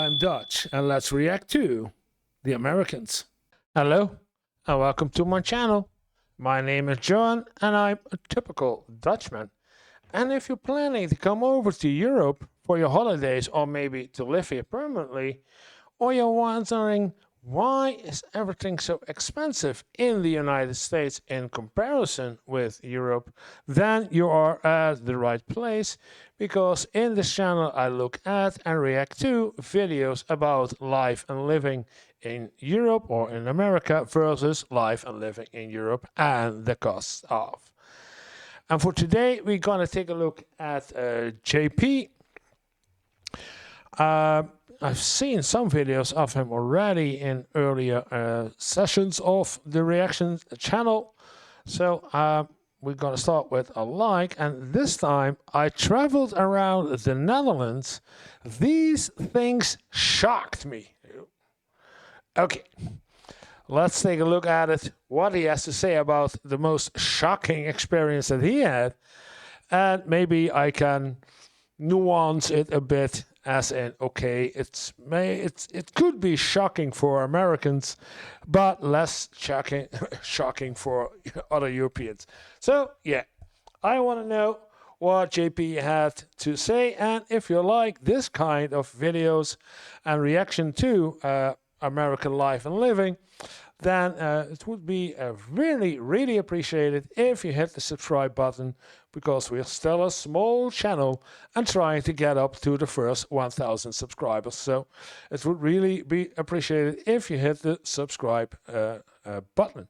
I'm Dutch, and let's react to the Americans. Hello, and welcome to my channel. My name is John, and I'm a typical Dutchman. And if you're planning to come over to Europe for your holidays, or maybe to live here permanently, or you're wondering why is everything so expensive in the United States in comparison with Europe, then you are at the right place, because in this channel I look at and react to videos about life and living in Europe or in America versus life and living in Europe and the costs of. And for today we're going to take a look at JP. I've seen some videos of him already in earlier sessions of the reaction channel. So we're going to start with a like, and this time I traveled around the Netherlands. These things shocked me. Okay, let's take a look at it, what he has to say about the most shocking experience that he had, and maybe I can nuance it a bit, as in, okay, it could be shocking for Americans, but less shocking for other Europeans. So yeah, I want to know what JP had to say, and if you like this kind of videos and reaction to American life and living, then it would be really appreciated if you hit the subscribe button, because we're still a small channel and trying to get up to the first 1,000 subscribers. So it would really be appreciated if you hit the subscribe button.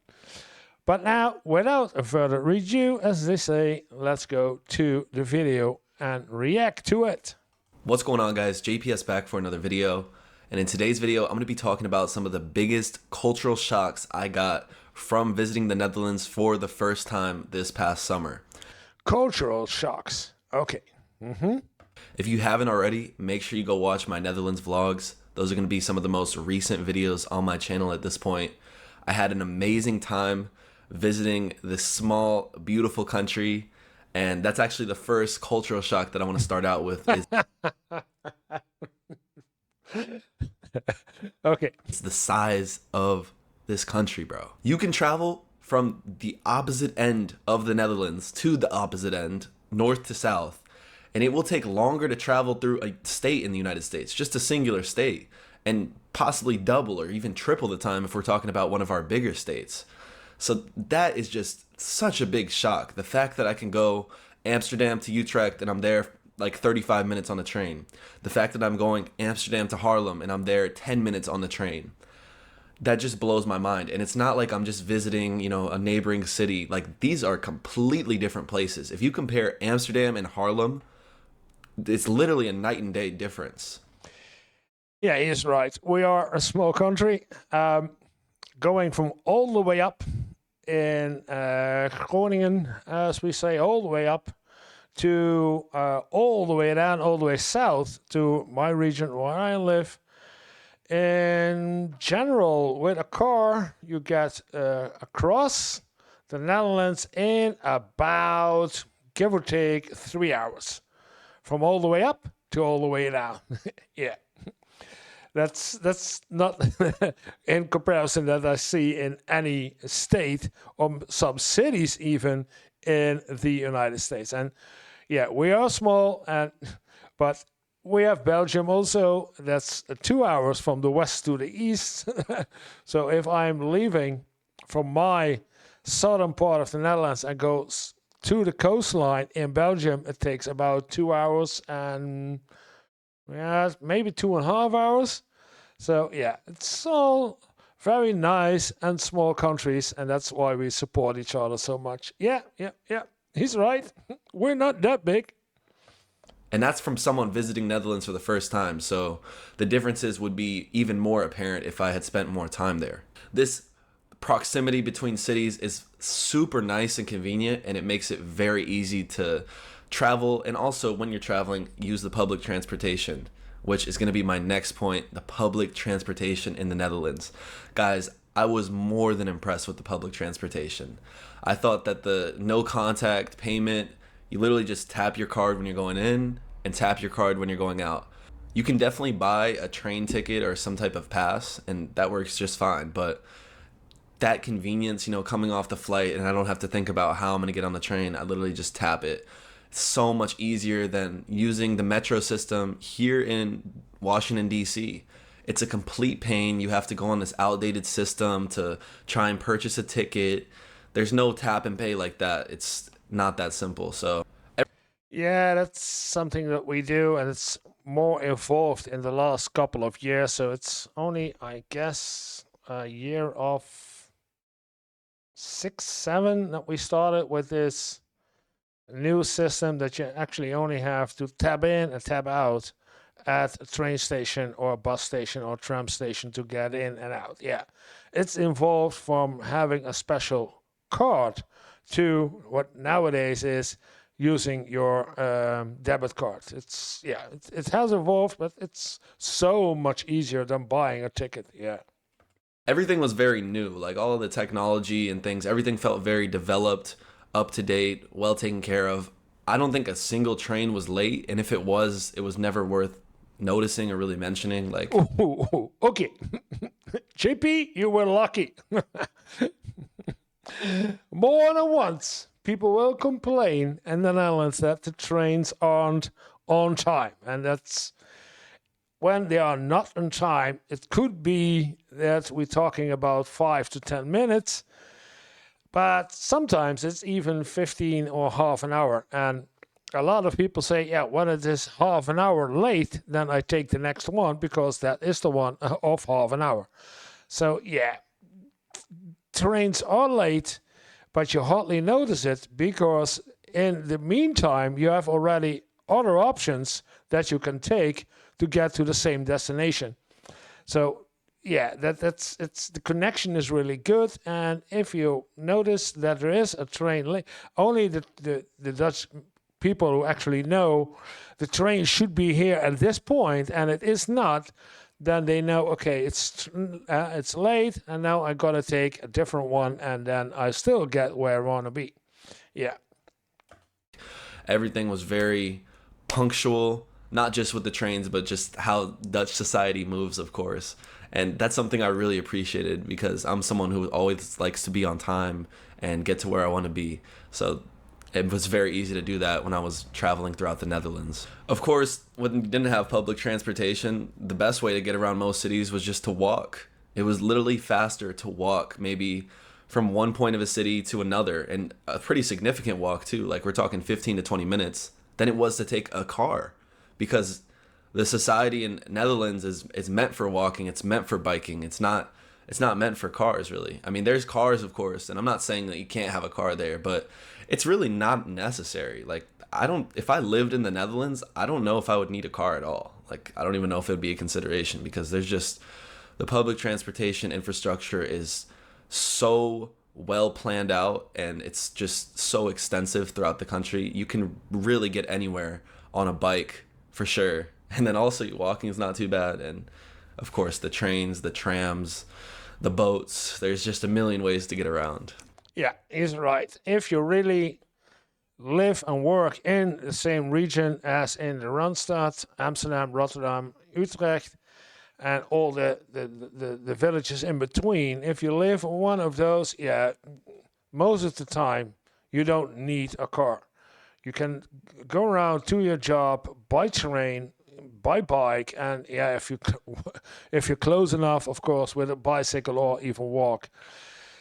But now, without further ado, as they say, let's go to the video and react to it. What's going on, guys? JPS back for another video. And in today's video, I'm going to be talking about some of the biggest cultural shocks I got from visiting the Netherlands for the first time this past summer. Cultural shocks. Okay. If you haven't already, make sure you go watch my Netherlands vlogs. Those are going to be some of the most recent videos on my channel at this point. I had an amazing time visiting this small, beautiful country. And that's actually the first cultural shock that I want to start out with. Okay. It's the size of this country, bro. You can travel from the opposite end of the Netherlands to the opposite end, north to south, and it will take longer to travel through a state in the United States, just a singular state, and possibly double or even triple the time if we're talking about one of our bigger states. So that is just such a big shock. The fact that I can go Amsterdam to Utrecht and I'm there like 35 minutes on the train. The fact that I'm going Amsterdam to Haarlem and I'm there 10 minutes on the train. That just blows my mind. And it's not like I'm just visiting, you know, a neighboring city. Like, these are completely different places. If you compare Amsterdam and Haarlem, it's literally a night and day difference. Yeah, he is right. We are a small country, going from all the way up in Groningen, as we say, all the way up to all the way down, all the way south to my region where I live. In general, with a car, you get across the Netherlands in about, give or take, 3 hours. From all the way up to all the way down. Yeah. That's not in comparison that I see in any state or some cities even in the United States. And yeah, we are small, but we have Belgium also. That's 2 hours from the west to the east. So if I'm leaving from my southern part of the Netherlands and go to the coastline in Belgium, it takes about 2 hours and maybe 2.5 hours. So yeah, it's all very nice and small countries, and that's why we support each other so much. Yeah. He's right. We're not that big. And that's from someone visiting Netherlands for the first time. So the differences would be even more apparent if I had spent more time there. This proximity between cities is super nice and convenient, and it makes it very easy to travel. And also, when you're traveling, use the public transportation, which is going to be my next point, the public transportation in the Netherlands. Guys, I was more than impressed with the public transportation. I thought that the no contact payment, you literally just tap your card when you're going in and tap your card when you're going out. You can definitely buy a train ticket or some type of pass, and that works just fine. But that convenience, coming off the flight, and I don't have to think about how I'm going to get on the train. I literally just tap it. It's so much easier than using the metro system here in Washington, D.C. It's a complete pain. You have to go on this outdated system to try and purchase a ticket. There's no tap and pay like that. It's not that simple. So Yeah, that's something that we do, and it's more evolved in the last couple of years. So it's only, I guess, a year of 6, 7 that we started with this new system that you actually only have to tab in and tab out at a train station or a bus station or tram station to get in and out. Yeah, it's involved from having a special card to what nowadays is using your debit card. It has evolved, but it's so much easier than buying a ticket. Yeah. everything was very new. Like all of the technology and things, everything felt very developed, up to date, well taken care of. I don't think a single train was late, and if it was never worth noticing or really mentioning. Like, Okay. JP, you were lucky. More than once, people will complain in the Netherlands that the trains aren't on time. And that's when they are not on time. It could be that we're talking about 5 to 10 minutes, but sometimes it's even 15 or half an hour. And a lot of people say, yeah, when it is half an hour late, then I take the next one because that is the one of half an hour. So, yeah, trains are late, but you hardly notice it because in the meantime, you have already other options that you can take to get to the same destination. So, yeah, that's the connection is really good. And if you notice that there is a train late, only the Dutch people who actually know the train should be here at this point and it is not, then they know, okay, it's late and now I gotta take a different one and then I still get where I want to be. Yeah. everything was very punctual, not just with the trains, but just how Dutch society moves, of course. And that's something I really appreciated because I'm someone who always likes to be on time and get to where I want to be. So it was very easy to do that when I was traveling throughout the Netherlands. Of course, when you didn't have public transportation, the best way to get around most cities was just to walk. It was literally faster to walk, maybe from one point of a city to another, and a pretty significant walk too. Like we're talking 15 to 20 minutes, than it was to take a car, because the society in Netherlands is meant for walking. It's meant for biking. It's not meant for cars, really. I mean, there's cars, of course, and I'm not saying that you can't have a car there, but it's really not necessary. Like, if I lived in the Netherlands, I don't know if I would need a car at all. Like, I don't even know if it would be a consideration because there's just, the public transportation infrastructure is so well planned out and it's just so extensive throughout the country. You can really get anywhere on a bike for sure. And then also walking is not too bad. And of course, the trains, the trams, the boats, there's just a million ways to get around. Yeah, he's right. If you really live and work in the same region as in the Randstad, Amsterdam, Rotterdam, Utrecht, and all the villages in between, if you live in one of those, yeah, most of the time you don't need a car. You can go around to your job by train, by bike, and yeah, if you're close enough, of course, with a bicycle or even walk.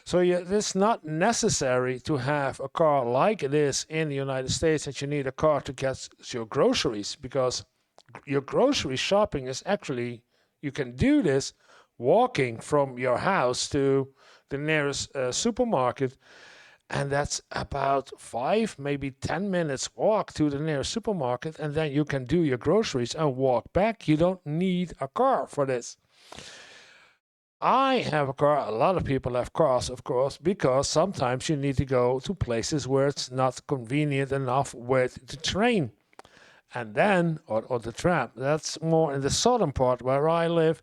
So yeah, it's not necessary to have a car like it is in the United States that you need a car to get your groceries, because your grocery shopping is actually, you can do this walking from your house to the nearest supermarket, and that's about 5, maybe 10 minutes walk to the nearest supermarket, and then you can do your groceries and walk back. You don't need a car for this. I have a car. A lot of people have cars, of course, because sometimes you need to go to places where it's not convenient enough with the train. And then, or the tram. That's more in the southern part where I live.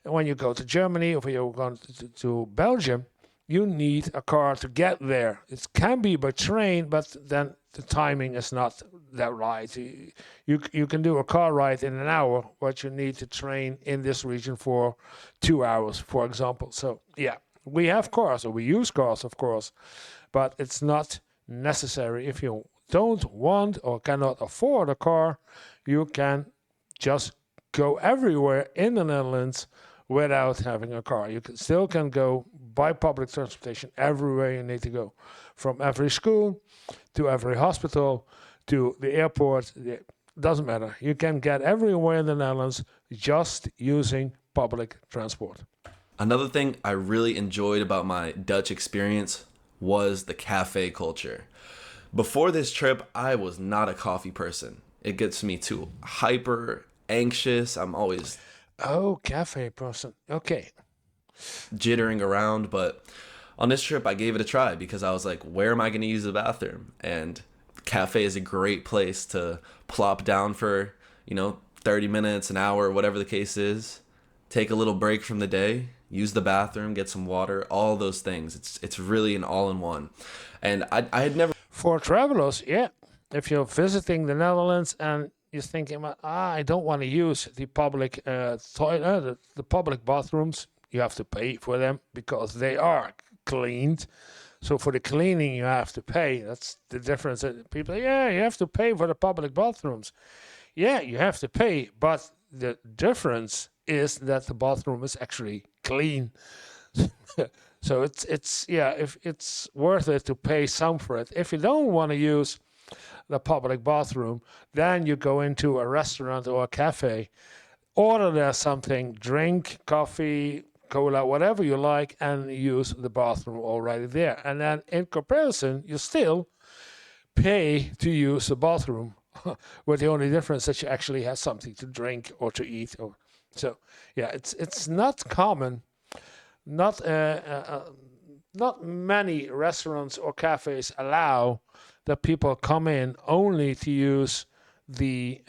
And when you go to Germany or you're going to Belgium, you need a car to get there. It can be by train, but then the timing is not that right. You can do a car ride in an hour, but you need to train in this region for 2 hours, for example. So yeah, we have cars, or we use cars, of course, but it's not necessary. If you don't want or cannot afford a car, you can just go everywhere in the Netherlands without having a car. You still can go by public transportation everywhere you need to go, from every school to every hospital to the airport. It doesn't matter. You can get everywhere in the Netherlands just using public transport. Another thing I really enjoyed about my Dutch experience was the cafe culture. Before this trip, I was not a coffee person. It gets me too hyper anxious. I'm always Cafe person. Okay. jittering around, but on this trip I gave it a try because I was like, where am I going to use the bathroom? And cafe is a great place to plop down for, 30 minutes, an hour, whatever the case is. Take a little break from the day, use the bathroom, get some water, all those things. It's really an all-in-one. And I had never... For travelers, yeah. If you're visiting the Netherlands and you're thinking about, I don't want to use the public toilet, the public bathrooms, you have to pay for them because they are cleaned. So for the cleaning, you have to pay. That's the difference. People, you have to pay for the public bathrooms. Yeah, you have to pay, but the difference is that the bathroom is actually clean. So if it's worth it to pay some for it. If you don't want to use the public bathroom, then you go into a restaurant or a cafe, order there something, drink, coffee, cola, whatever you like, and use the bathroom already there. And then in comparison, you still pay to use the bathroom, with the only difference that you actually have something to drink or to eat. So yeah, it's not common. Not many restaurants or cafes allow that people come in only to use the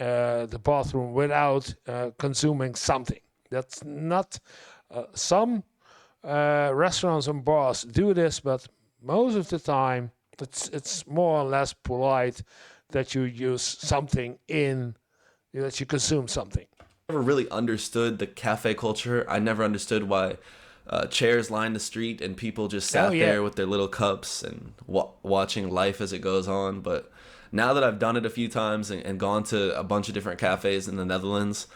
bathroom without consuming something. That's not some restaurants and bars do this, but most of the time it's more or less polite that you use something that you consume something. I never really understood the cafe culture. I never understood why chairs line the street and people just sat there with their little cups and watching life as it goes on. But now that I've done it a few times and gone to a bunch of different cafes in the Netherlands,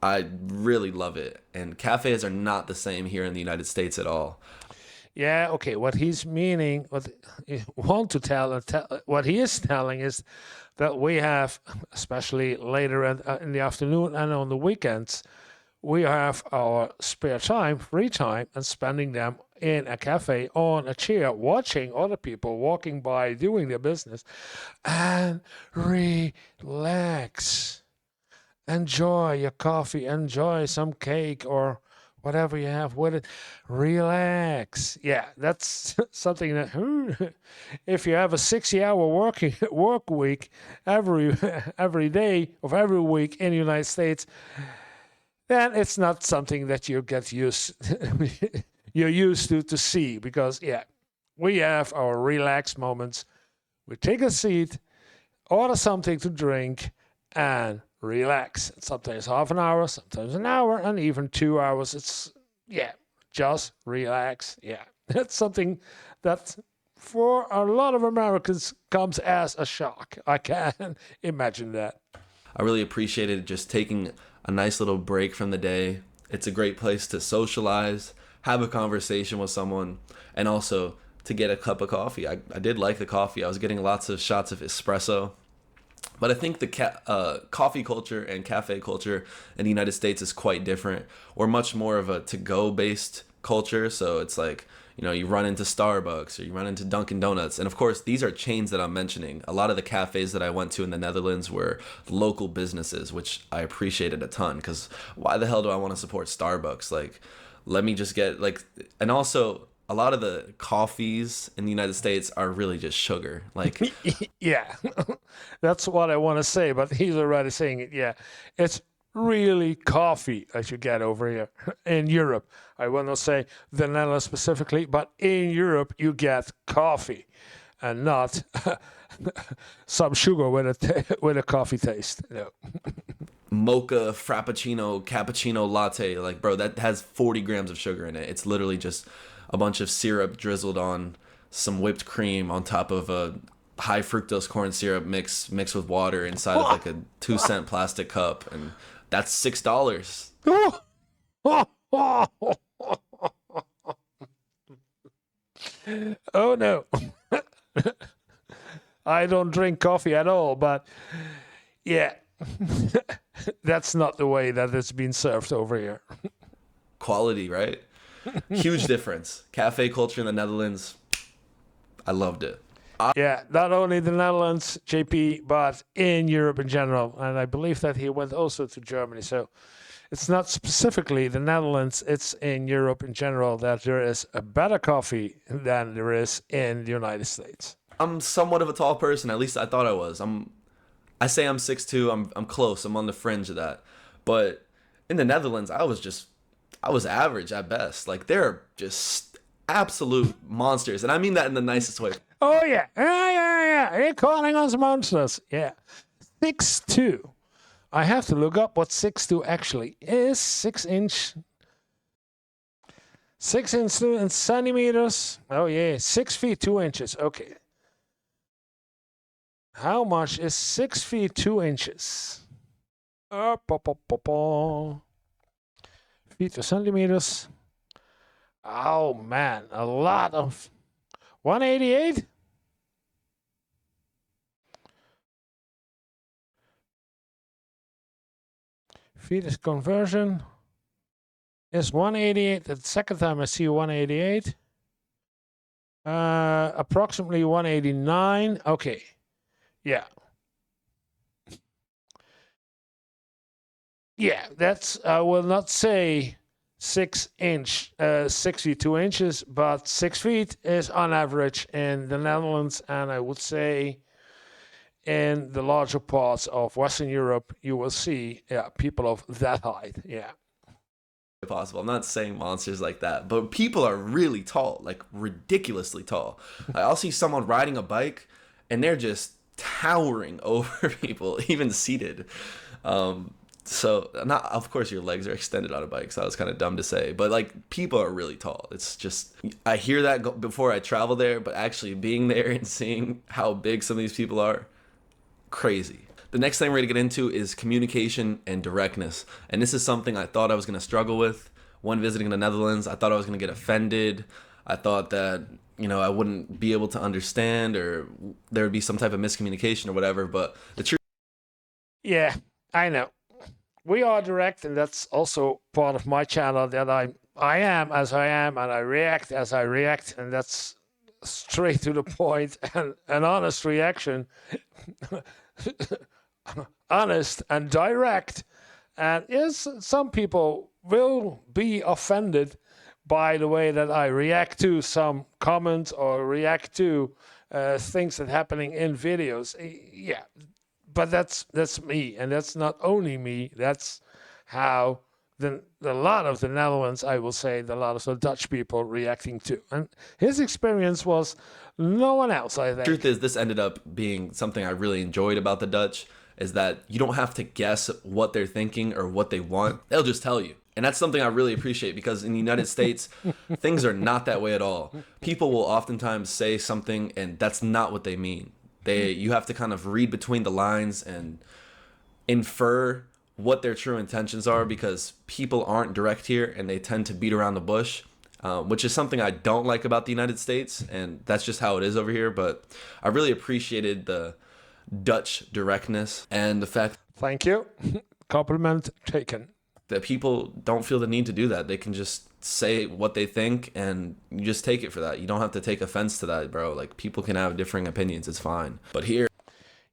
I really love it. And cafes are not the same here in the United States at all. Yeah, okay. What he's meaning, what he is telling is that we have, especially later in the afternoon and on the weekends, we have our spare time, free time, and spending them in a cafe on a chair, watching other people walking by, doing their business, and relax. Enjoy your coffee, enjoy some cake or whatever you have with it. Relax. Yeah, that's something that if you have a 60-hour work week every day of every week in the United States, then it's not something that you're used to see, because we have our relaxed moments. We take a seat, order something to drink, and relax. Sometimes half an hour, sometimes an hour, and even 2 hours. It's just relax. Yeah, that's something that for a lot of Americans comes as a shock. I can imagine that. I really appreciated just taking a nice little break from the day. It's a great place to socialize, have a conversation with someone, and also to get a cup of coffee. I did like the coffee. I was getting lots of shots of espresso. But I think the coffee culture and cafe culture in the United States is quite different. We're much more of a to-go based culture. So it's like, you run into Starbucks or you run into Dunkin' Donuts. And of course, these are chains that I'm mentioning. A lot of the cafes that I went to in the Netherlands were local businesses, which I appreciated a ton, because why the hell do I want to support Starbucks? Like, let me just get and also a lot of the coffees in the United States are really just sugar. Yeah, that's what I want to say, but he's already saying it. Yeah, it's really coffee that you get over here in Europe. I will not say the Netherlands specifically, but in Europe you get coffee and not some sugar with with a coffee taste. No. Mocha, frappuccino, cappuccino, latte. Like, bro, that has 40 grams of sugar in it. It's literally just a bunch of syrup drizzled on some whipped cream on top of a high fructose corn syrup mixed with water inside of like a 2-cent plastic cup, and that's $6. Oh no. I don't drink coffee at all, but yeah, that's not the way that it's been served over here. Quality, right? Huge difference. Cafe culture in the Netherlands, I loved it. Yeah, not only the Netherlands, JP, but in Europe in general. And I believe that he went also to Germany. So it's not specifically the Netherlands, it's in Europe in general that there is a better coffee than there is in the United States. I'm somewhat of a tall person, at least I thought I was. I say I'm 6'2", I'm close, I'm on the fringe of that. But in the Netherlands, I was average at best. Like, they're just absolute monsters. And I mean that in the nicest way. Oh, yeah. Yeah. You're calling us monsters. Yeah. 6'2". I have to look up what 6'2" actually is. 6 inch. 6 inch in centimeters. Oh, yeah. 6 feet 2 inches. Okay. How much is 6 feet 2 inches? Feet to centimeters. Oh, man. A lot of. 188? Feet is conversion is 188. The second time I see 188. Approximately 189. Okay. Yeah. Yeah, that's, I will not say 6 feet 2 inches, but 6 feet is on average in the Netherlands, and I would say in the larger parts of Western Europe, you will see people of that height. Yeah. Possible. I'm not saying monsters like that, but people are really tall, like ridiculously tall. I'll see someone riding a bike, and they're just towering over people, even seated. So not, of course your legs are extended on a bike, so that was kind of dumb to say, but like, people are really tall. It's just, I hear that before I travel there, but actually being there and seeing how big some of these people are, crazy. The next thing we're gonna get into is communication and directness, and this is something I thought I was gonna struggle with when visiting the Netherlands. I thought I was gonna get offended. I thought that, you know, I wouldn't be able to understand, or there would be some type of miscommunication or whatever, but the truth. Yeah, I know. We are direct, and that's also part of my channel, that I am as I am, and I react as I react, and that's straight to the point and an honest reaction. Honest and direct. And yes, some people will be offended by the way that I react to some comments or react to things that are happening in videos. Yeah, but that's me, and that's not only me. That's how a lot of the Netherlands, I will say, a lot of the Dutch people reacting to. And his experience was no one else, I think. Truth is, this ended up being something I really enjoyed about the Dutch, is that you don't have to guess what they're thinking or what they want. They'll just tell you. And that's something I really appreciate, because in the United States, things are not that way at all. People will oftentimes say something and that's not what they mean. You have to kind of read between the lines and infer what their true intentions are, because people aren't direct here and they tend to beat around the bush, which is something I don't like about the United States, and that's just how it is over here. But I really appreciated the Dutch directness and the fact. Thank you. Compliment taken. That people don't feel the need to do that. They can just say what they think, and you just take it for that. You don't have to take offense to that, bro. Like, people can have differing opinions. It's fine. But here.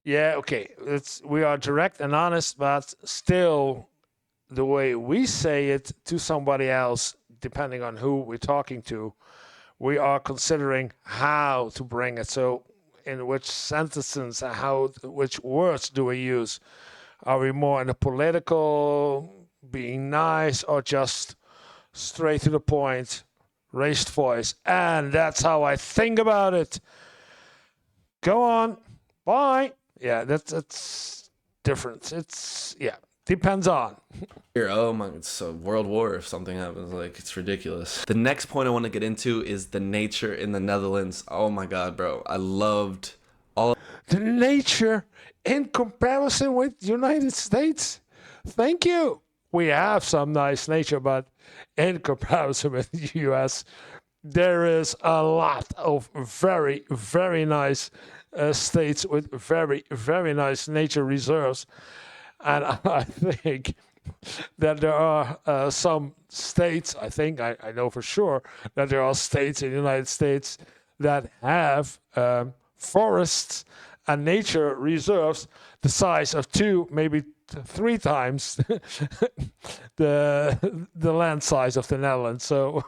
Yeah, okay. We are direct and honest, but still the way we say it to somebody else, depending on who we're talking to, we are considering how to bring it. So in which sentences, which words do we use? Are we more in the political, being nice, or just straight to the point, raised voice? And that's how I think about it. Go on. Bye. Yeah, that's different. It's, yeah, depends on. Here, oh my, it's a world war if something happens. Like, it's ridiculous. The next point I want to get into is the nature in the Netherlands. Oh my God, bro. I loved all The nature in comparison with United States. Thank you. We have some nice nature, but in comparison with the US, there is a lot of very, very nice states with very, very nice nature reserves. And I think that there are some states, I know for sure that there are states in the United States that have forests and nature reserves the size of 2, maybe 3 times the land size of the Netherlands. So,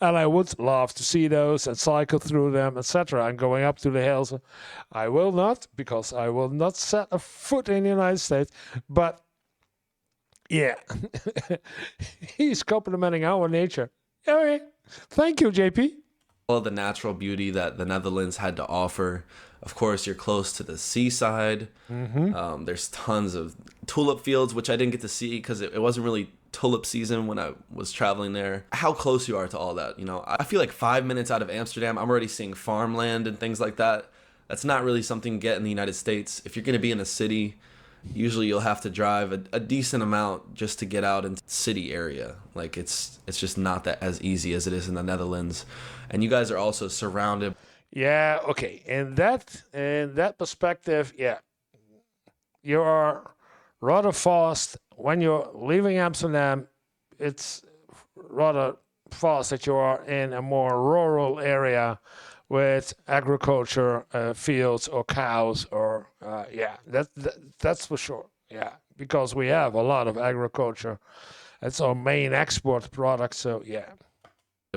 and I would love to see those and cycle through them, etc. And going up to the hills, I will not, because I will not set a foot in the United States. But yeah, he's complimenting our nature. Okay, thank you, JP. of the natural beauty that the Netherlands had to offer. Of course, you're close to the seaside. There's tons of tulip fields, which I didn't get to see because it wasn't really tulip season when I was traveling there. How close you are to all that, you know? I feel like 5 minutes out of Amsterdam, I'm already seeing farmland and things like that. That's not really something you get in the United States. If you're going to be in a city, usually you'll have to drive a decent amount just to get out into the city area. Like, it's just not that as easy as it is in the Netherlands. And you guys are also surrounded. Yeah, okay. In that perspective, yeah, you are rather fast when you're leaving Amsterdam. It's rather fast that you are in a more rural area with agriculture, fields or cows, or yeah, that's for sure. Yeah, because we have a lot of agriculture. It's our main export product. So yeah.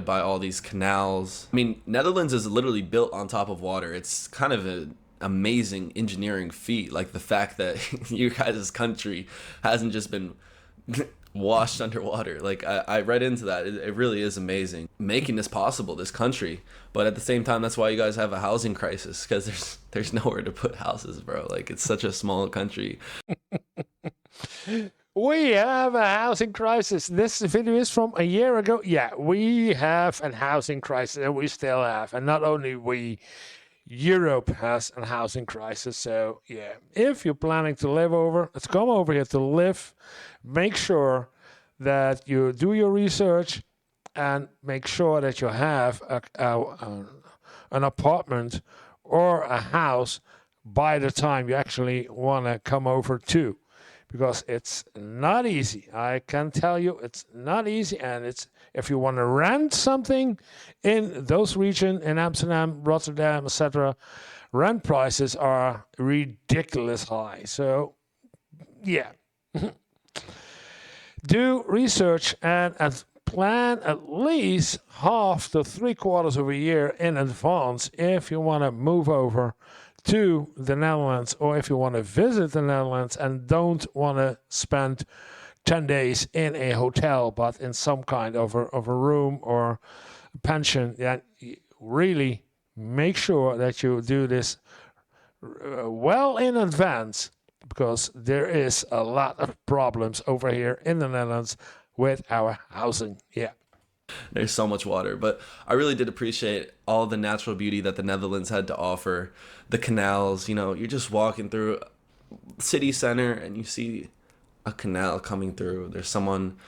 By all these canals. I mean, Netherlands is literally built on top of water. It's kind of an amazing engineering feat. Like the fact that you guys' country hasn't just been washed underwater. Like I read into that. It really is amazing. Making this possible, this country. But at the same time, that's why you guys have a housing crisis, because there's nowhere to put houses, bro. Like, it's such a small country. We have a housing crisis. This video is from a year ago. Yeah, we have a housing crisis, and we still have. And not only we, Europe has a housing crisis. So yeah, if you're planning to live over, let's come over here to live. Make sure that you do your research and make sure that you have an apartment or a house by the time you actually want to come over to. Because it's not easy. I can tell you it's not easy. And it's, if you want to rent something in those regions, in Amsterdam, Rotterdam, etc., rent prices are ridiculous high. So yeah, do research and plan at least half to 3/4 of a year in advance if you want to move over to the Netherlands, or if you want to visit the Netherlands and don't want to spend 10 days in a hotel, but in some kind of a room or pension. Yeah, really make sure that you do this well in advance, because there is a lot of problems over here in the Netherlands with our housing. Yeah. There's so much water, but I really did appreciate all the natural beauty that the Netherlands had to offer. The canals, you know, you're just walking through city center and you see a canal coming through. There's someone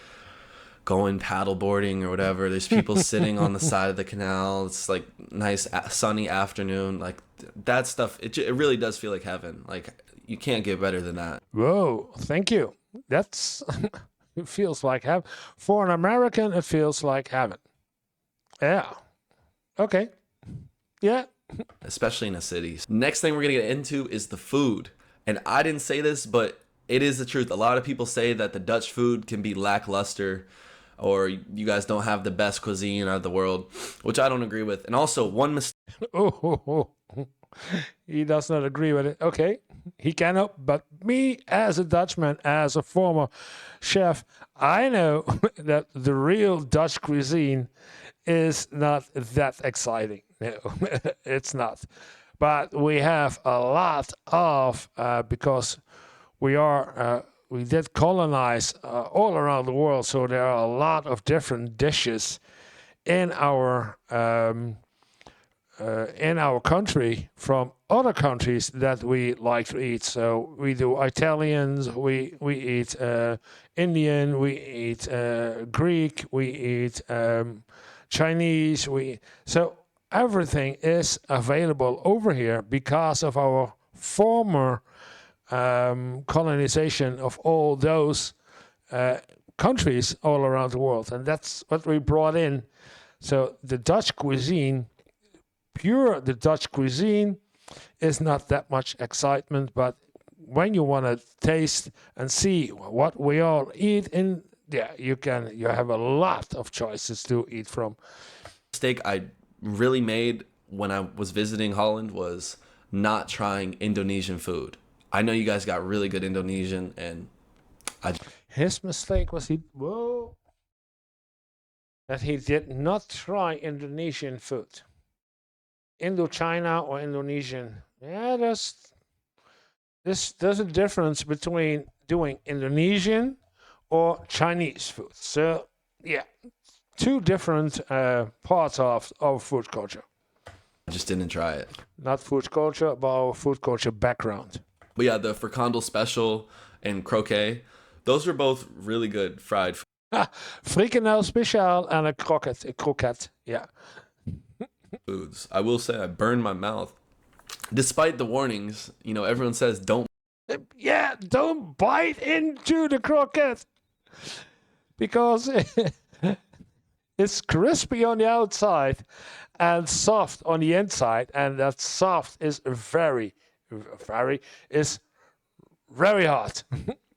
going paddleboarding or whatever. There's people sitting on the side of the canal. It's like nice sunny afternoon. Like that stuff, it really does feel like heaven. Like you can't get better than that. Whoa, thank you. That's it feels like heaven. For an American, it feels like heaven. Yeah. Okay. Yeah. Especially in the cities. Next thing we're going to get into is the food. And I didn't say this, but it is the truth. A lot of people say that the Dutch food can be lackluster, or you guys don't have the best cuisine out of the world, which I don't agree with. And also, one mistake. Oh, he does not agree with it. Okay. He cannot. But me, as a Dutchman, as a former chef, I know that the real Dutch cuisine is not that exciting. No, it's not. But we have a lot of because we did colonize all around the world, so there are a lot of different dishes in our country from other countries that we like to eat. So we do Italians, we eat Indian, we eat Greek, we eat Chinese. So everything is available over here because of our former colonization of all those countries all around the world, and that's what we brought in. So the Dutch cuisine, the Dutch cuisine, is not that much excitement, but when you want to taste and see what we all eat in, yeah, you have a lot of choices to eat from. Mistake I really made when I was visiting Holland was not trying Indonesian food. I know you guys got really good Indonesian, and His mistake was that he did not try Indonesian food. Indochina or Indonesian. Yeah, there's a difference between doing Indonesian or Chinese food. So yeah, two different parts of our food culture. I just didn't try it. Not food culture, but our food culture background. But yeah, the frikandel special and croquet, those were both really good fried Frikandel speciaal and a croquette. Yeah. foods. I will say I burned my mouth. Despite the warnings, everyone says don't. Yeah, don't bite into the croquette because it's crispy on the outside and soft on the inside, and that soft is very hot.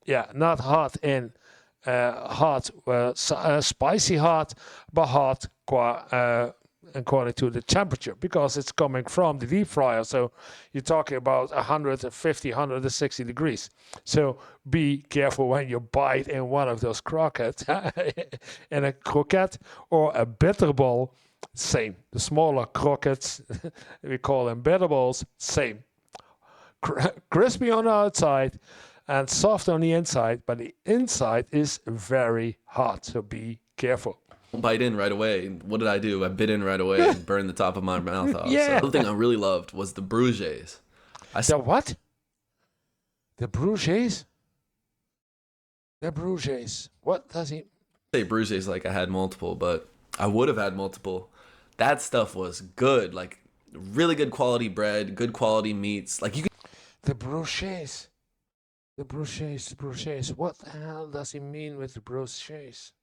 Yeah, not hot in spicy hot, but hot according to the temperature, because it's coming from the deep fryer. So you're talking about 150, 160 degrees. So be careful when you bite in one of those croquettes, in a croquette or a bitterball. Same. The smaller croquettes, we call them bitterballs. Same. Crispy on the outside and soft on the inside, but the inside is very hot. So be careful. Bite in right away. And what did I do? I bit in right away and burned the top of my mouth off. Yeah. So the other thing I really loved was the bruges. The what? The bruges? The bruges. What does he say bruges like I had multiple, but I would have had multiple. That stuff was good. Like really good quality bread, good quality meats. Like you could. The bruges. The bruges. What the hell does he mean with the bruges?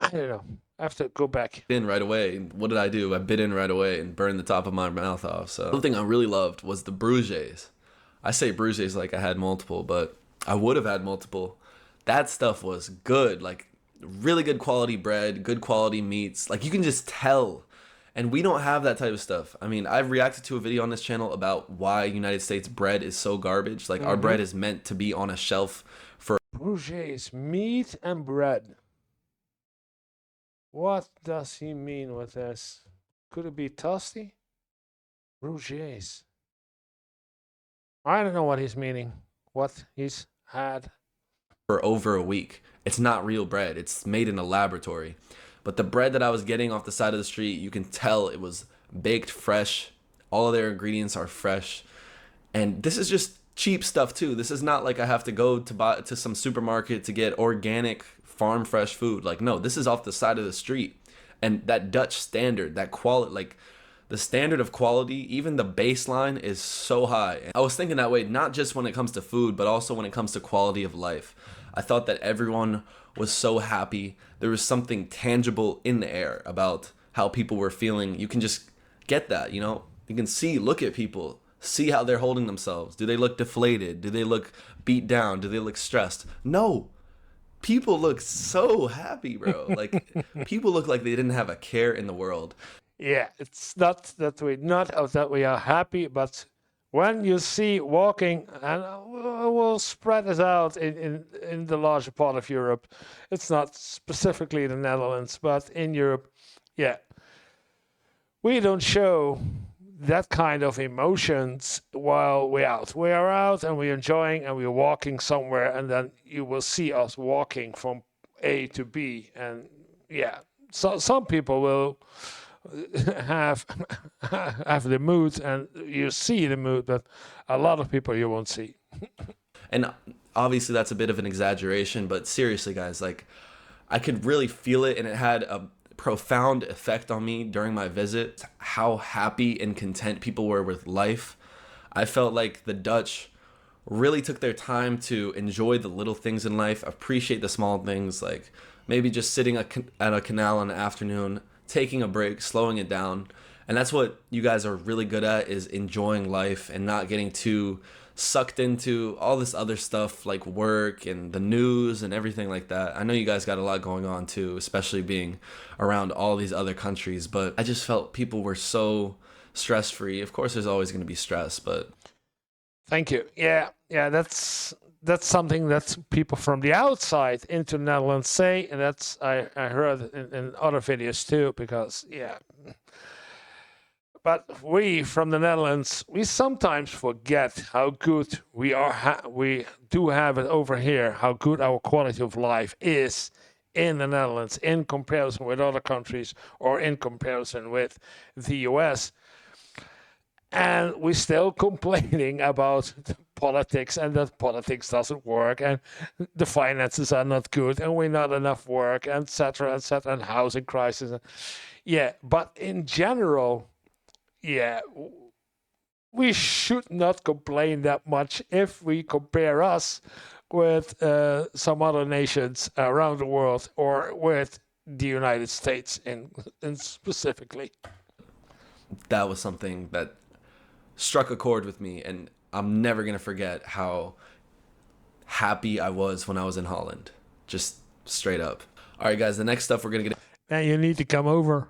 I don't know. I have to go back. In right away. And what did I do? I bit in right away and burned the top of my mouth off. So the other thing I really loved was the bruges. I say bruges like I had multiple, but I would have had multiple. That stuff was good. Like really good quality bread, good quality meats. Like you can just tell. And we don't have that type of stuff. I mean, I've reacted to a video on this channel about why United States bread is so garbage. Like our bread is meant to be on a shelf for bruges, meat and bread. What does he mean with this? Could it be toasty? Bruges. I don't know what he's meaning. What he's had. For over a week. It's not real bread. It's made in a laboratory. But the bread that I was getting off the side of the street, you can tell it was baked fresh. All of their ingredients are fresh. And this is just cheap stuff too. This is not like I have to go to some supermarket to get organic farm fresh food. Like no, this is off the side of the street. And that Dutch standard, that quality, like the standard of quality, even the baseline is so high. And I was thinking that way not just when it comes to food, but also when it comes to quality of life. I thought that everyone was so happy. There was something tangible in the air about how people were feeling. You can just get that, you can look at people, see how they're holding themselves. Do they look deflated? Do they look beat down? Do they look stressed? No. People look so happy, bro. Like people look like they didn't have a care in the world. Yeah, it's not that we are happy, but when you see walking, and we'll spread it out in the larger part of Europe. It's not specifically the Netherlands, but in Europe, yeah, we don't show that kind of emotions while we're out. We are out and we're enjoying and we're walking somewhere, and then you will see us walking from A to B. And yeah, so some people will have have the mood, and you see the mood, but a lot of people you won't see. And obviously that's a bit of an exaggeration, but seriously, guys, like I could really feel it, and it had a profound effect on me during my visit. How happy and content people were with life. I felt like the Dutch really took their time to enjoy the little things in life, appreciate the small things, like maybe just sitting at a canal in the afternoon, taking a break, slowing it down. And that's what you guys are really good at, is enjoying life and not getting too sucked into all this other stuff like work and the news and everything like that. I know you guys got a lot going on too, especially being around all these other countries, but I just felt people were so stress-free. Of course, there's always going to be stress, but Thank you. Yeah, that's something that people from the outside into the Netherlands say, and that's I heard in other videos too, because yeah. But we from the Netherlands, we sometimes forget how good we are. We do have it over here. How good our quality of life is in the Netherlands in comparison with other countries or in comparison with the US. And we're still complaining about politics, and that politics doesn't work, and the finances are not good, and we're not enough work, etc., etc., and housing crisis. Yeah, but in general, yeah, we should not complain that much if we compare us with some other nations around the world, or with the United States in specifically. that was something that struck a chord with me, and I'm never going to forget how happy I was when I was in Holland. Just straight up. All right, guys, the next stuff we're going to get And you need to come over.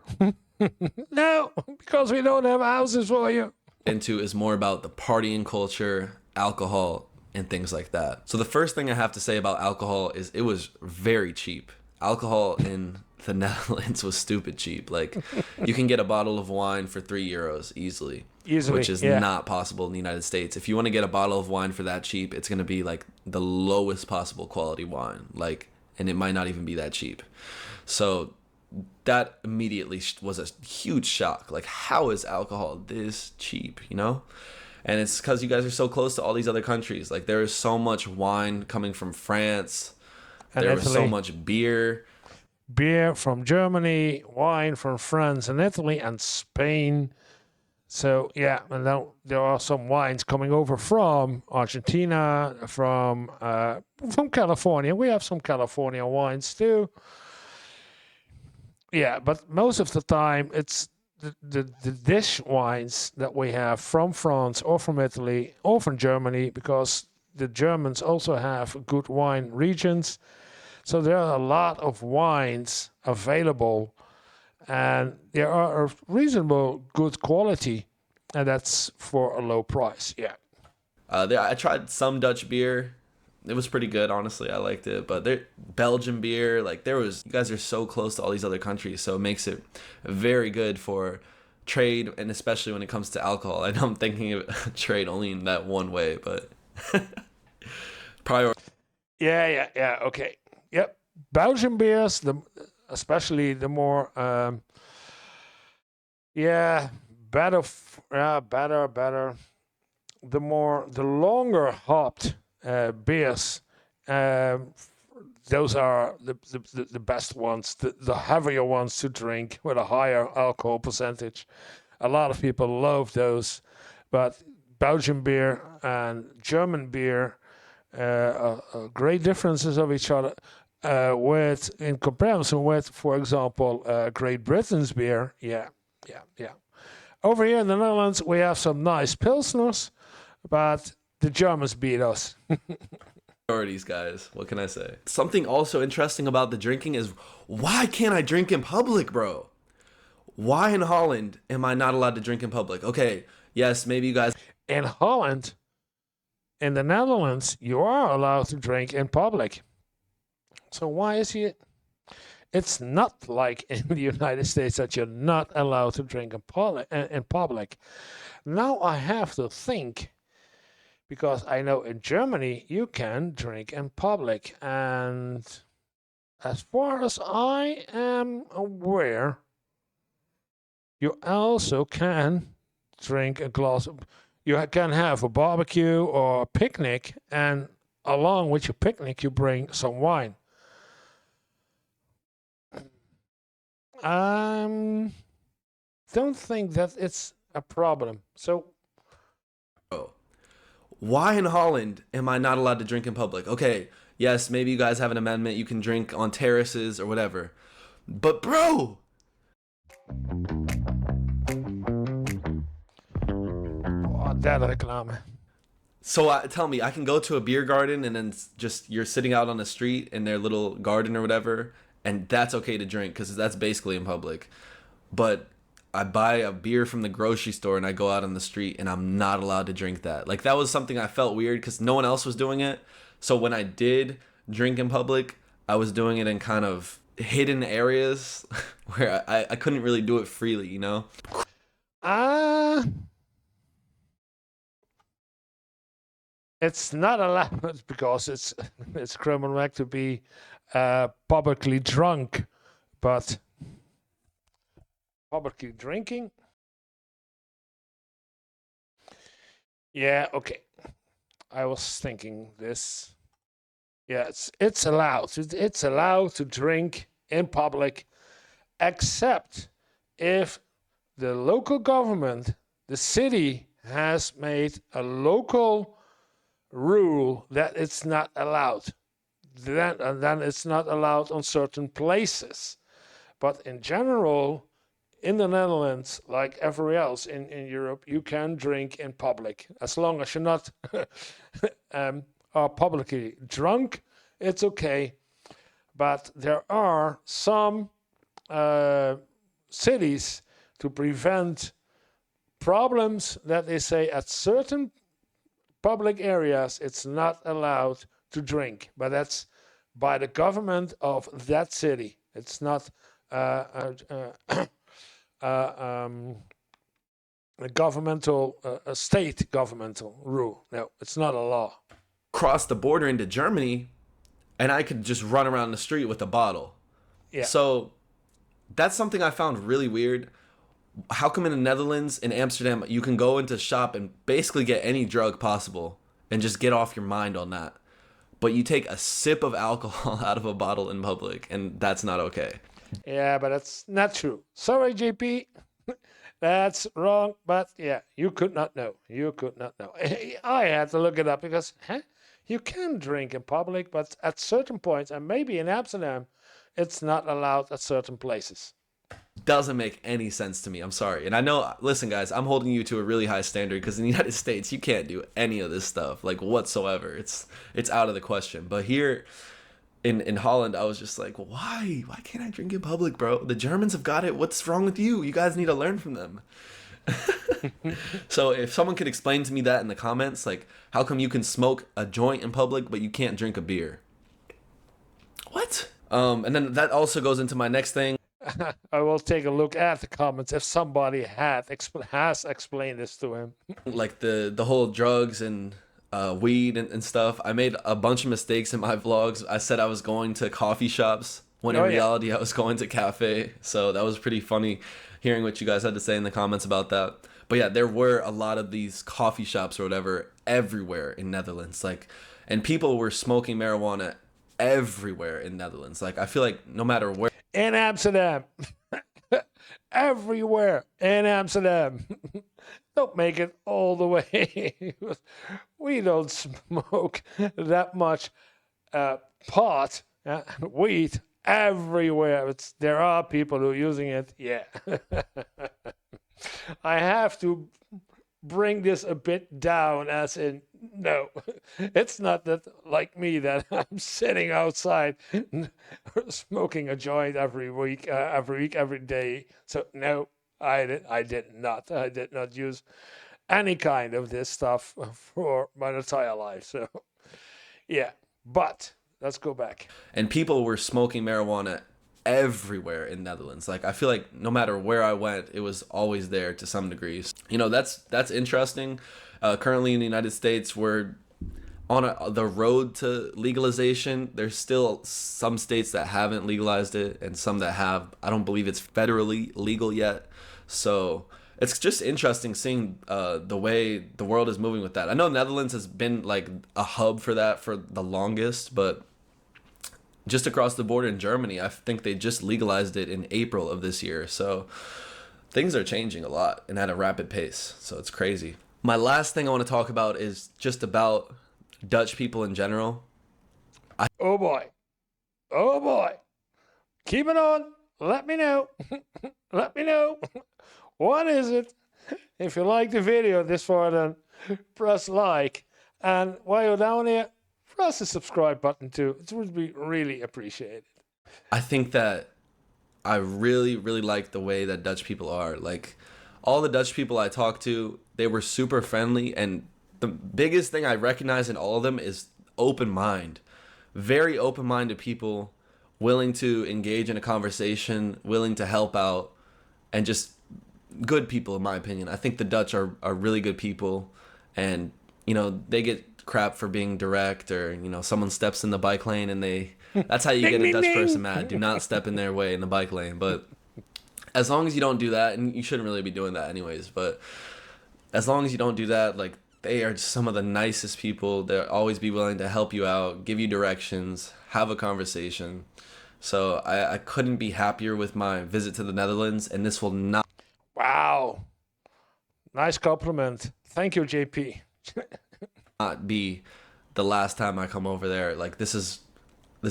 No, because we don't have houses for you. into is more about the partying culture, alcohol, and things like that. So the first thing I have to say about alcohol is it was very cheap. Alcohol in the Netherlands was stupid cheap. Like, you can get a bottle of wine for €3 easily. Which is not possible in the United States. If you want to get a bottle of wine for that cheap, it's going to be like the lowest possible quality wine. Like, and it might not even be that cheap. So that immediately was a huge shock. Like, how is alcohol this cheap, you know? And it's because you guys are so close to all these other countries. Like, there is so much wine coming from France. And there was so much beer. Beer from Germany, wine from France and Italy and Spain. So, yeah, and then there are some wines coming over from Argentina, from California. We have some California wines too. Yeah, but most of the time it's the dish wines that we have from France or from Italy or from Germany, because the Germans also have good wine regions. So there are a lot of wines available, and they are of reasonable good quality, and that's for a low price. Yeah. I tried some Dutch beer. It was pretty good, honestly. I liked it. But Belgian beer, like, you guys are so close to all these other countries, so it makes it very good for trade, and especially when it comes to alcohol. I know I'm thinking of trade only in that one way, but prior. Yeah. Okay. Yep. Belgian beers, especially the more, better. The longer hopped beers, those are the best ones, the heavier ones to drink with a higher alcohol percentage. A lot of people love those, but Belgian beer and German beer are great differences of each other. In comparison with, for example, Great Britain's beer. Yeah. Over here in the Netherlands, we have some nice pilsners, but the Germans beat us. Priorities, guys. What can I say? Something also interesting about the drinking is, why can't I drink in public, bro? Why in Holland am I not allowed to drink in public? Okay, yes, maybe you guys. In Holland, in the Netherlands, you are allowed to drink in public. So why is it? It's not like in the United States that you're not allowed to drink in public. Now I have to think, because I know in Germany you can drink in public, and as far as I am aware, you also can drink a glass of, you can have a barbecue or a picnic, and along with your picnic you bring some wine. Don't think that it's a problem. So Oh, why in Holland am I not allowed to drink in public? Okay, yes, maybe you guys have an amendment. You can drink on terraces or whatever. But, bro, that reclame. so tell me, I can go to a beer garden and then just you're sitting out on the street in their little garden or whatever, and that's okay to drink because that's basically in public. But I buy a beer from the grocery store and I go out on the street and I'm not allowed to drink that. Like that was something I felt weird because no one else was doing it. So when I did drink in public, I was doing it in kind of hidden areas where I couldn't really do it freely, you know? It's not allowed because it's criminal act to be publicly drunk, but publicly drinking. Yeah, okay. I was thinking this. Yeah, it's allowed. It's allowed to drink in public, except if the local government, the city, has made a local rule that it's not allowed. Then it's not allowed on certain places. But in general, in the Netherlands, like everywhere else in Europe, you can drink in public. As long as you're not are publicly drunk, it's okay. But there are some cities to prevent problems that they say at certain public areas it's not allowed to drink, but that's by the government of that city. It's not a governmental, a state governmental rule. No, it's not a law. Cross the border into Germany and I could just run around the street with a bottle. Yeah. So that's something I found really weird. How come in the Netherlands, in Amsterdam, you can go into a shop and basically get any drug possible and just get off your mind on that? But you take a sip of alcohol out of a bottle in public, and that's not okay. Yeah, but that's not true. Sorry, JP. That's wrong. But yeah, you could not know. You could not know. I had to look it up because you can drink in public, but at certain points, and maybe in Amsterdam, it's not allowed at certain places. Doesn't make any sense to me. I'm sorry. And I know, listen, guys, I'm holding you to a really high standard because in the United States, you can't do any of this stuff, like whatsoever. It's out of the question. But here in Holland, I was just like, why? Why can't I drink in public, bro? The Germans have got it. What's wrong with you? You guys need to learn from them. So if someone could explain to me that in the comments, like, how come you can smoke a joint in public, but you can't drink a beer? What? And then that also goes into my next thing. I will take a look at the comments if somebody has explained this to him. Like the whole drugs and weed and stuff. I made a bunch of mistakes in my vlogs. I said I was going to coffee shops when in reality I was going to cafe. So that was pretty funny hearing what you guys had to say in the comments about that. But yeah, there were a lot of these coffee shops or whatever everywhere in Netherlands. Like, and people were smoking marijuana everywhere in Netherlands. Like, I feel like no matter where. In Amsterdam. Everywhere in Amsterdam. Don't make it all the way. We don't smoke that much pot, weed everywhere. There are people who are using it. Yeah. I have to bring this a bit down, as in, no, it's not that like me that I'm sitting outside smoking a joint every week, every day. So no, I did not use any kind of this stuff for my entire life. So, yeah. But let's go back. And people were smoking marijuana everywhere in Netherlands. Like, I feel like no matter where I went, it was always there to some degrees. You know, that's interesting. Currently in the United States, we're on the road to legalization. There's still some states that haven't legalized it and some that have. I don't believe it's federally legal yet. So it's just interesting seeing the way the world is moving with that. I know Netherlands has been like a hub for that for the longest, but just across the border in Germany, I think they just legalized it in April of this year. So things are changing a lot and at a rapid pace. So it's crazy. My last thing I want to talk about is just about Dutch people in general. Oh boy. Oh boy. Keep it on. Let me know. Let me know. What is it? If you like the video this far, then press like. And while you're down here, press the subscribe button too. It would be really appreciated. I think that I really, really like the way that Dutch people are. Like, all the Dutch people I talked to, they were super friendly. And the biggest thing I recognize in all of them is open mind. Very open-minded people, willing to engage in a conversation, willing to help out, and just good people, in my opinion. I think the Dutch are really good people. And, you know, they get crap for being direct, or, you know, someone steps in the bike lane and that's how you get a Dutch person mad. Do not step in their way in the bike lane. But as long as you don't do that, and you shouldn't really be doing that anyways, but as long as you don't do that, like, they are some of the nicest people. They'll always be willing to help you out, give you directions, have a conversation. So I couldn't be happier with my visit to the Netherlands, and this will not Wow. Nice compliment. Thank you, JP. be the last time I come over there. Like, this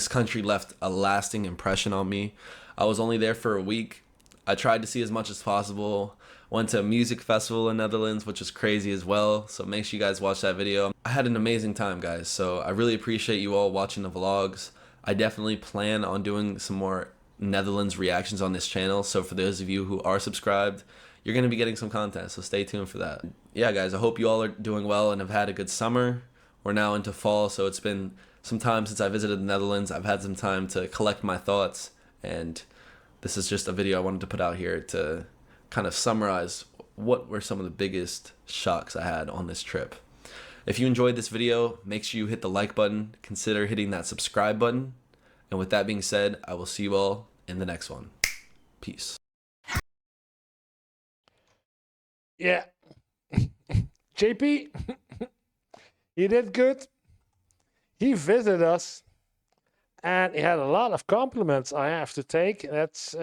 country left a lasting impression on me. I was only there for a week. I tried to see as much as possible. Went to a music festival in Netherlands, which was crazy as well. So make sure you guys watch that video. I had an amazing time, guys. So I really appreciate you all watching the vlogs. I definitely plan on doing some more Netherlands reactions on this channel. So for those of you who are subscribed, you're going to be getting some content. So stay tuned for that. Yeah, guys, I hope you all are doing well and have had a good summer. We're now into fall, so it's been some time since I visited the Netherlands. I've had some time to collect my thoughts, and this is just a video I wanted to put out here to kind of summarize what were some of the biggest shocks I had on this trip. If you enjoyed this video, make sure you hit the like button, consider hitting that subscribe button, and with that being said, I will see you all in the next one. Peace. Yeah. JP, he did good. He visited us, and he had a lot of compliments I have to take. That's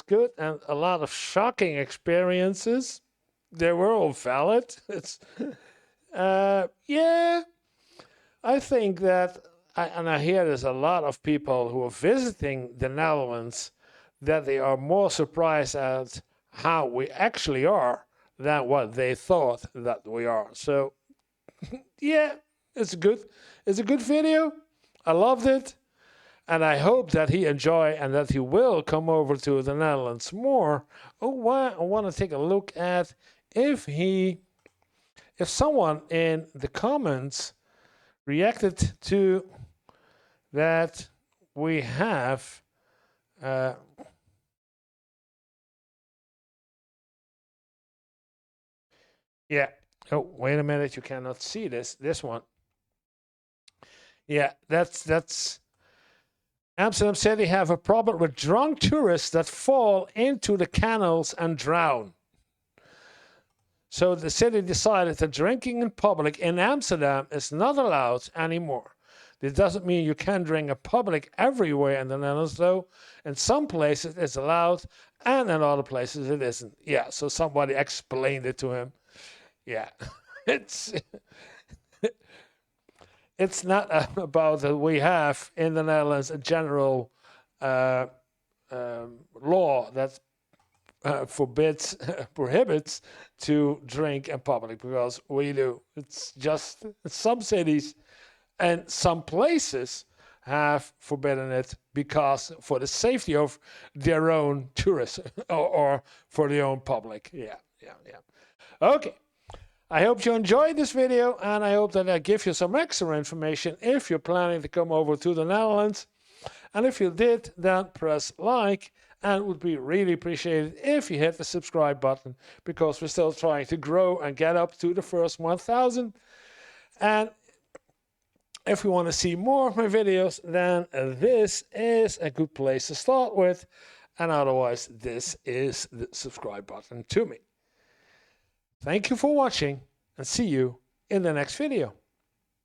good, and a lot of shocking experiences. They were all valid. It's yeah. I think that, I hear there's a lot of people who are visiting the Netherlands that they are more surprised at how we actually are than what they thought that we are. So yeah, it's good. It's a good video. I loved it. And I hope that he enjoy and that he will come over to the Netherlands more. Oh, I want to take a look at if someone in the comments reacted to that we have yeah. Oh, wait a minute. You cannot see this one. Yeah, that's Amsterdam City have a problem with drunk tourists that fall into the canals and drown. So the city decided that drinking in public in Amsterdam is not allowed anymore. This doesn't mean you can drink in public everywhere in the Netherlands, though. In some places it's allowed, and in other places it isn't. Yeah, so somebody explained it to him. Yeah, it's not about that we have in the Netherlands a general law that prohibits to drink in public, because we do. It's just some cities and some places have forbidden it because for the safety of their own tourists or for their own public. Yeah. Okay. I hope you enjoyed this video, and I hope that I give you some extra information if you're planning to come over to the Netherlands. And if you did, then press like, and it would be really appreciated if you hit the subscribe button, because we're still trying to grow and get up to the first 1,000. And if you want to see more of my videos, then this is a good place to start with. And otherwise, this is the subscribe button to me. Thank you for watching, and see you in the next video.